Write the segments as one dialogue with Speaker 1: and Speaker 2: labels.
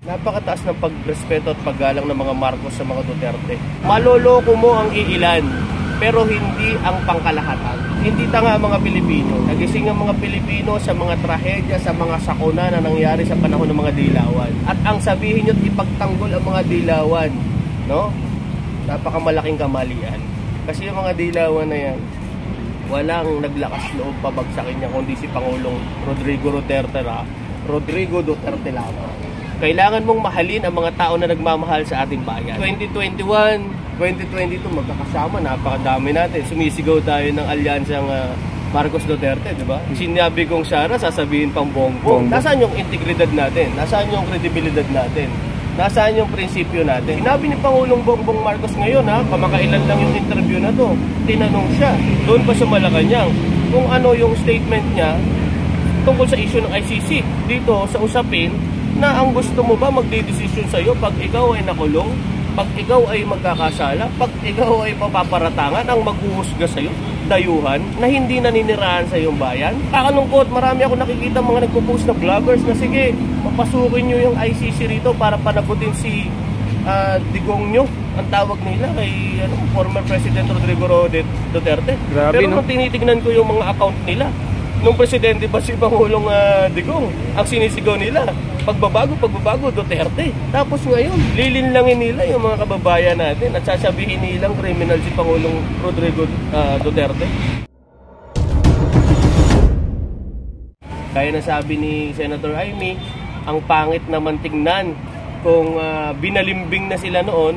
Speaker 1: Napakataas ng pagrespeto at paggalang ng mga Marcos sa mga Duterte. Maloloko mo ang iilan, pero hindi ang pangkalahatan. Hindi tanga ang mga Pilipino. Nagising ang mga Pilipino sa mga trahedya, sa mga sakuna na nangyari sa panahon ng mga dilawan. At ang sabihin nyo't ipagtanggol ang mga dilawan, no? Napakamalaking kamalian. Kasi yung mga dilawan na yan, walang naglakas loob pabagsakin niya kundi si Pangulong Rodrigo Duterte lamang. Kailangan mong mahalin ang mga tao na nagmamahal sa ating bayan. 2021, 2022, magkakasama, napakadami natin. Sumisigaw tayo ng alyansang Marcos Duterte, di ba? Sinabi kong Sara, sasabihin pang bongbong. Nasaan yung integridad natin? Nasaan yung kredibilidad natin? Nasaan yung prinsipyo natin? Sinabi ni Pangulong Bongbong Marcos ngayon, kamakailan lang yung interview na to. Tinanong siya, doon pa sa Malacanang, kung ano yung statement niya tungkol sa issue ng ICC. Dito sa usapin, na ang gusto mo ba magdidesisyon sa'yo pag ikaw ay nakulong, pag ikaw ay magkakasala, pag ikaw ay mapaparatangan, ang maghuhusga sa'yo, dayuhan, na hindi naninirahan sa iyong bayan. Kakalungkot, marami ako nakikita mga nagpo-post na vloggers na sige, papasukin nyo yung ICC rito para panagutin si Digong nyo, ang tawag nila kay former President Rodrigo Duterte. Grabe, pero kung tinitignan ko yung mga account nila, nung presidente ba si Pangulong Digong, ang sinisigaw nila, pagbabago Duterte. Tapos ngayon, lilinlangin nila yung mga kababayan natin at sasabihin nilang criminal si Pangulong Rodrigo Duterte. Kaya nasabi ni Senator Amy, ang pangit naman tingnan kung binalimbing na sila noon,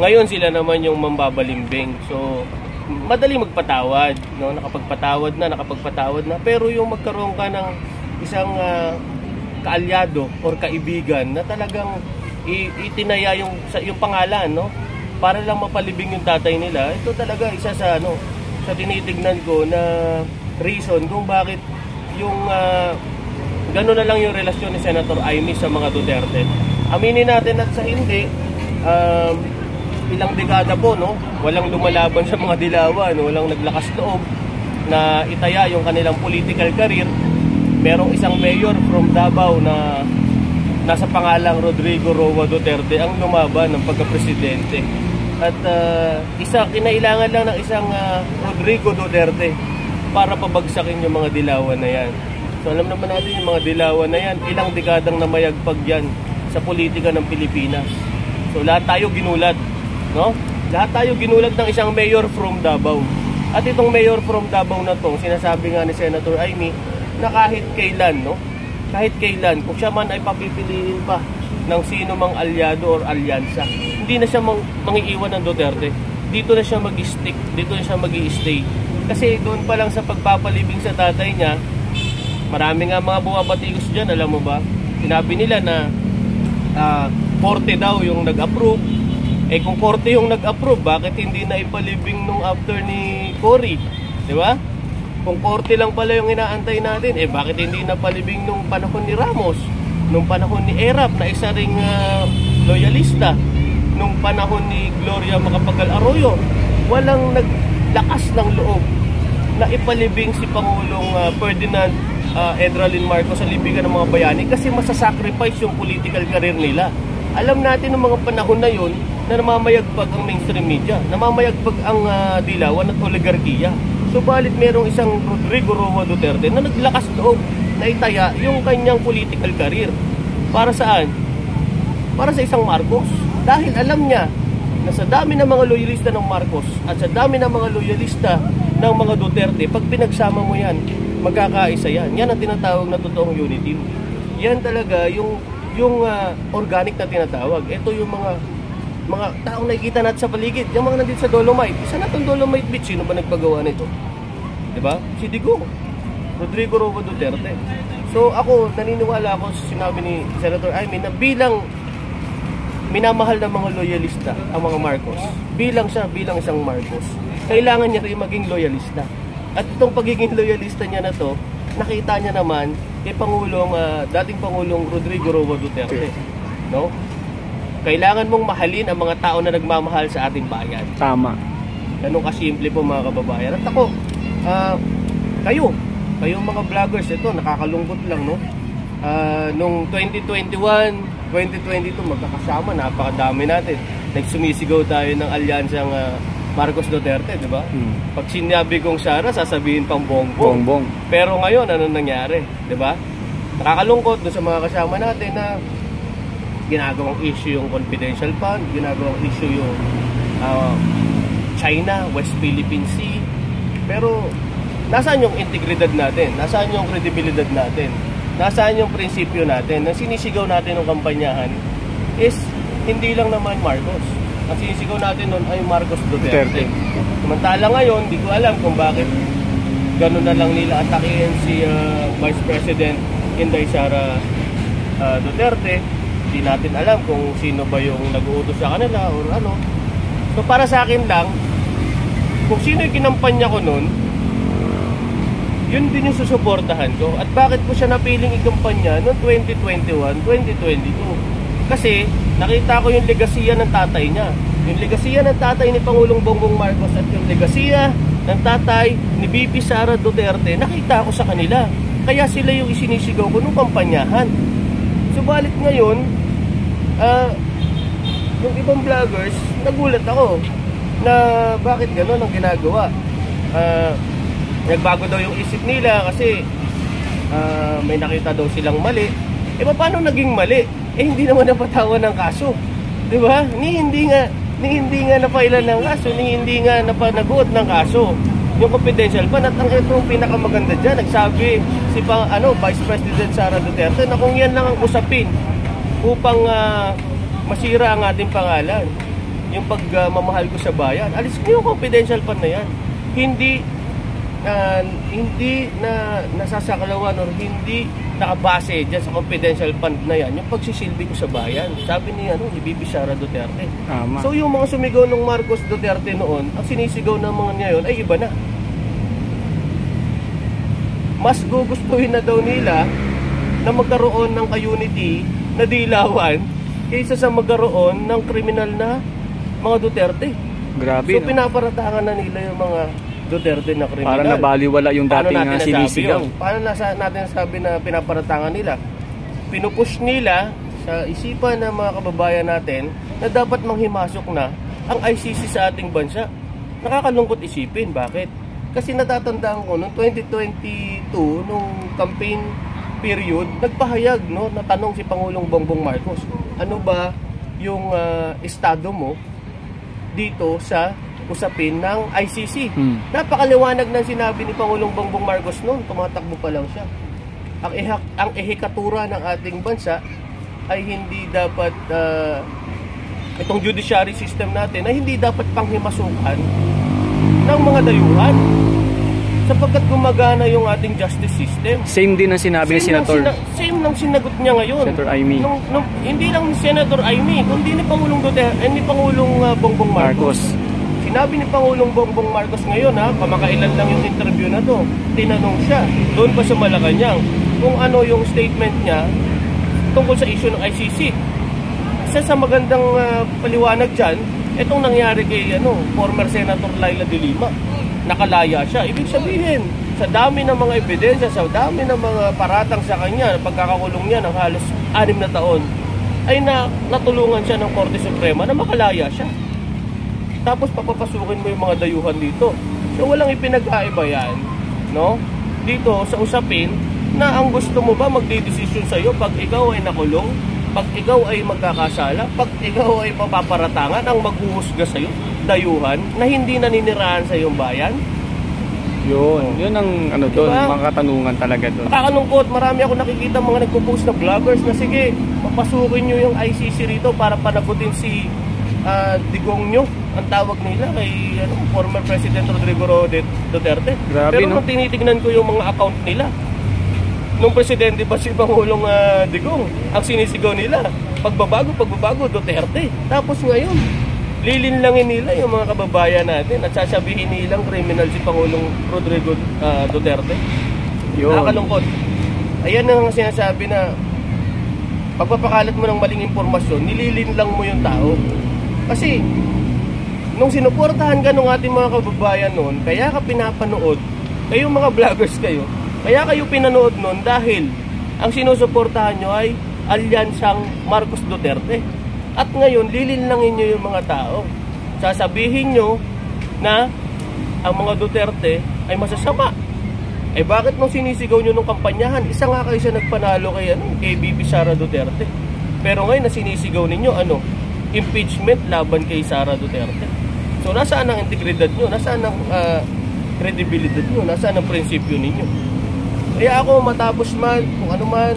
Speaker 1: ngayon sila naman yung mambabalimbing. So, madali magpatawad, no? Nakapagpatawad na, pero yung magkaroon ka ng isang kaalyado or kaibigan na talagang itinaya yung pangalan, no? Para lang mapalibing yung tatay nila. Ito talaga isa sa sa tinitignan ko na reason kung bakit yung gano'n na lang yung relasyon ni Senator Amy sa mga Duterte. Aminin natin at sa hindi, ilang dekada po, no? Walang lumalaban sa mga dilawan, walang naglakas loob na itaya yung kanilang political career. Merong isang mayor from Davao na nasa pangalang Rodrigo Roa Duterte ang lumaban ng pagka-presidente. At kinailangan lang ng isang Rodrigo Duterte para pabagsakin yung mga dilawan na yan. So alam naman natin yung mga dilawan na yan, ilang dekadang namayagpag yan sa politika ng Pilipinas. So lahat tayo ginulat, no? Lahat tayo ginulat ng isang mayor from Davao. At itong mayor from Davao na to, sinasabi nga ni Senator Amy, na kahit kailan, no? Kahit kailan, kung siya man ay papipiliin pa ng sino mang alyado or alyansa, hindi na siya mangiiwan ng Duterte. Dito na siya mag-stick, dito na siya mag-i-stay. Kasi doon pa lang sa pagpapalibing sa tatay niya, marami nga mga bumabatikos dyan, alam mo ba? Sinabi nila na korte daw yung nag-approve. Eh kung korte yung nag-approve, bakit hindi na ipalibing nung after ni Cory? Di ba? Kung korte lang pala yung inaantay natin, eh bakit hindi na palibing nung panahon ni Ramos, nung panahon ni Erap na isa ring loyalista, nung panahon ni Gloria Macapagal Arroyo? Walang naglakas ng loob na ipalibing si Pangulong Ferdinand Edralin Marcos sa libingan ng mga bayani kasi masasacrifice yung political career nila. Alam natin ng mga panahon na yun na namamayagpag ang mainstream media, namamayagpag ang dilawan at oligarkiya. Subalit merong isang Rodrigo Roa Duterte na naglakas loob na itaya yung kanyang political career. Para saan? Para sa isang Marcos. Dahil alam niya na sa dami ng mga loyalista ng Marcos at sa dami ng mga loyalista ng mga Duterte, pag pinagsama mo yan, magkakaisa yan. Yan ang tinatawag na totoong unity. Yan talaga yung organic na tinatawag. Ito yung mga taong nakikita natin sa paligid. Yung mga nandito sa Dolomite. Isa na itong Dolomite Beach. Sino ba nagpagawa nito? Diba? Si Digong. Rodrigo Roa Duterte. So ako, naniniwala ako sa sinabi ni Senator Amy na bilang minamahal ng mga loyalista ang mga Marcos, bilang isang Marcos, kailangan niya rin maging loyalista. At itong pagiging loyalista niya na to, nakita niya naman kay dating Pangulong Rodrigo Roa Duterte. No? Kailangan mong mahalin ang mga tao na nagmamahal sa ating bayan.
Speaker 2: Tama.
Speaker 1: Ganun kasimple po mga kababayan. At ako, kayong mga vloggers, ito nakakalungkot lang, no? Nung 2021, 2022 magkakasama, napakadami natin. Nagsumisigaw tayo ng alyansang Marcos Duterte, di ba? Pag sinabi kong Sara, sasabihin pang bongbong. Pero ngayon, ano nangyari? Di ba? Nakakalungkot doon sa mga kasama natin na ginagawang issue yung confidential fund, ginagawang issue yung China, West Philippine Sea. Pero nasaan yung integridad natin? Nasaan yung credibility natin? Nasaan yung prinsipyo natin? Ang sinisigaw natin ng kampanyahan is hindi lang naman Marcos. Ang sinisigaw natin nun ay Marcos Duterte. Samantala ngayon, di ko alam kung bakit ganun na lang nila atakihin si Vice President Inday Sara Duterte. Hindi natin alam kung sino ba yung nag-uutos sa kanila or ano. So para sa akin lang, kung sino yung kinampanya ko nun, yun din yung susuportahan ko. At bakit ko siya napiling ikampanya noong 2021, 2022? Kasi nakita ko yung legasiya ng tatay niya. Yung legasiya ng tatay ni Pangulong Bongbong Marcos at yung legasiya ng tatay ni VP Sara Duterte, nakita ko sa kanila. Kaya sila yung isinisigaw ko nung kampanyahan. Subalit ngayon, yung ibang vloggers, nagulat ako na bakit gano'n ang ginagawa. Nagbago daw yung isip nila kasi may nakita daw silang mali. Paano naging mali? Hindi naman napatawan ng kaso. Di ba? Ni hindi nga napailan ng kaso, ni hindi nga napanagot ng kaso. Yung confidential fund, at ang itong pinakamaganda dyan, nagsabi si Vice President Sara Duterte na kung yan lang ang usapin upang masira ang ating pangalan, yung pagmamahal ko sa bayan, alis ko yung confidential fund na yan. Hindi na nasasaklawan or hindi nakabase dyan sa confidential fund na yan yung pagsisilbi ko sa bayan, sabi ni VP Sara Duterte. So yung mga sumigaw ng Marcos Duterte noon, ang sinisigaw ng mga ngayon ay iba na. Mas gugustuhin na daw nila na magkaroon ng ka-unity na dilawan kaysa sa magkaroon ng kriminal na mga Duterte.
Speaker 2: Grabe.
Speaker 1: So pinaparatangan na nila yung mga Duterte na kriminal.
Speaker 2: Para nabaliwala yung dating sinisigaw.
Speaker 1: Paano natin sabi na pinaparatangan nila? Pinupush nila sa isipan ng mga kababayan natin na dapat manghimasok na ang ICC sa ating bansa. Nakakalungkot isipin. Bakit? Kasi natatandaan ko noong 2022, nung campaign period, nagpahayag, natanong si Pangulong Bongbong Marcos, ano ba yung estado mo dito sa usapin ng ICC. Napakaliwanag ng sinabi ni Pangulong Bongbong Marcos noon, tumatakbo pa lang siya. Ang ehekatura ng ating bansa ay hindi dapat, itong judiciary system natin, ay hindi dapat panghimasukan ng mga dayuhan. Sapagkat gumagana yung ating justice system.
Speaker 2: Same din ang sinabi ni Senator.
Speaker 1: Same ng sinagot niya ngayon.
Speaker 2: Senator Amy.
Speaker 1: Hindi lang ni Senator Amy, kundi ni Pangulong Duterte, ni Pangulong Bongbong Marcos. Sinabi ni Pangulong Bongbong Marcos ngayon, kamakailan lang yung interview na to, tinanong siya doon pa sa Malacanang kung ano yung statement niya tungkol sa issue ng ICC. Isa sa magandang paliwanag dyan, itong nangyari kay former Senator Laila de Lima. Nakalaya siya. Ibig sabihin, sa dami ng mga ebidensya, sa dami ng mga paratang sa kanya, pagkakakulong niya ng halos 6 na taon, ay natulungan siya ng Korte Suprema na makalaya siya. Tapos papapasukin mo yung mga dayuhan dito. So walang ipinag-aiba yan, dito sa usapin na ang gusto mo ba magdidesisyon sa'yo pag ikaw ay nakulong, pag ikaw ay magkakasala, pag ikaw ay mapaparatangan, ang maghuhusga sa'yo, dayuhan, na hindi naninirahan sa iyong bayan?
Speaker 2: Yun ang doon, mga katanungan talaga doon.
Speaker 1: Nakakalungkot, marami ako nakikita mga nagpo-post na vloggers na sige, papasukin nyo yung ICC rito para panagutin si Digong nyo, ang tawag nila kay former President Rodrigo Duterte.
Speaker 2: Grabe,
Speaker 1: pero nung tinitignan ko yung mga account nila, nung presidente ba si Pangulong Digong, ang sinisigaw nila, pagbabago, Duterte. Tapos ngayon, lilinlangin nila yung mga kababayan natin at sasabihin nilang criminal si Pangulong Rodrigo Duterte. Nakakalungkot. Ayan ang sinasabi na pagpapakalat mo ng maling impormasyon, nililinlang mo yung tao. Kasi nung sinuportahan ka ng ating mga kababayan noon, kaya ka pinapanood, kayong mga vloggers kayo, kaya kayo pinanood noon dahil ang sinusuportahan nyo ay alyansang Marcos Duterte. At ngayon, lilinlangin nyo yung mga tao. Sasabihin nyo na ang mga Duterte ay masasama. Eh bakit nung sinisigaw nyo nung kampanyahan, isa nga kayo siya nagpanalo kay VP Sara Duterte. Pero ngayon na sinisigaw ninyo, impeachment laban kay Sara Duterte. So nasaan ang integridad nyo? Nasaan ang credibility nyo? Nasaan ang prinsipyo ninyo? Kaya ako matapos man, kung ano man,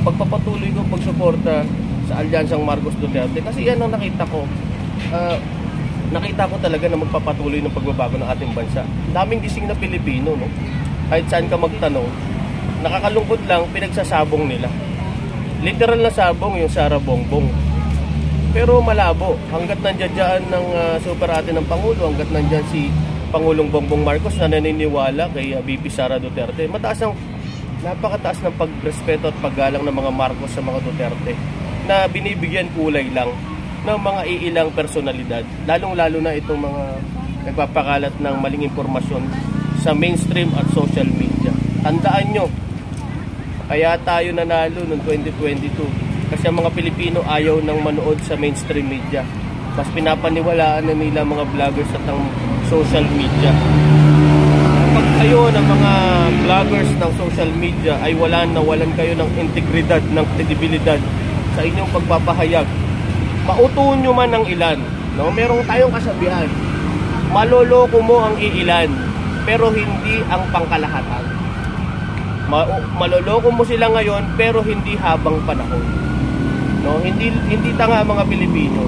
Speaker 1: pagpapatuloy ko pagsuporta sa alyansang Marcos Duterte. Kasi yan ang nakita ko. Nakita ko talaga na magpapatuloy ng pagbabago ng ating bansa. Daming gising na Pilipino, no? Kahit saan ka magtanong, nakakalungkot lang, pinagsasabong nila. Literal na sabong yung Sara Bongbong. Pero malabo. Hanggat nandiyan ng super ate ng Pangulo, hanggat nandiyan si Pangulong Bongbong Marcos na naniniwala kay VP Sara Duterte, napakataas ng pagrespeto at paggalang ng mga Marcos sa mga Duterte na binibigyan kulay lang ng mga iilang personalidad, lalong-lalo na itong mga nagpapakalat ng maling impormasyon sa mainstream at social media. Tandaan nyo, kaya tayo nanalo noong 2022 kasi ang mga Pilipino ayaw nang manood sa mainstream media. Mas pinapaniwalaan na nila mga vloggers at ang social media. Pag kayo ng mga vloggers ng social media ay walan kayo ng integridad, ng kredibilidad sa inyong pagpapahayag, mautuon nyo man ang ilan, no? Merong tayong kasabihan, maloloko mo ang iilan, pero hindi ang pangkalahatan. Maloloko mo sila ngayon, pero hindi habang panahon. No? Hindi tanga ang mga Pilipino.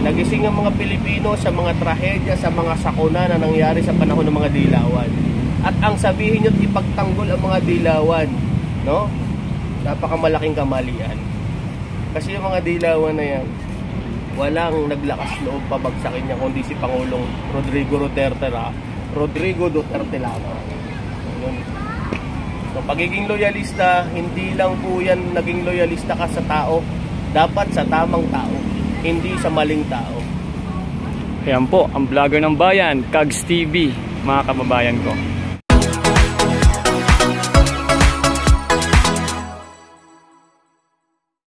Speaker 1: Nagising ang mga Pilipino sa mga trahedya, sa mga sakuna na nangyari sa panahon ng mga dilawan. At ang sabihin nyo, ipagtanggol ang mga dilawan, no? Napakamalaking kamalian. Kasi yung mga dilawan na yan, walang naglakas loob pabagsakin niya kundi si Pangulong Rodrigo Duterte lamang. So pagiging loyalista, hindi lang po yan naging loyalista ka sa tao, dapat sa tamang tao, hindi sa maling tao.
Speaker 2: Ayan po, ang vlogger ng bayan, Kags TV, mga kababayan ko.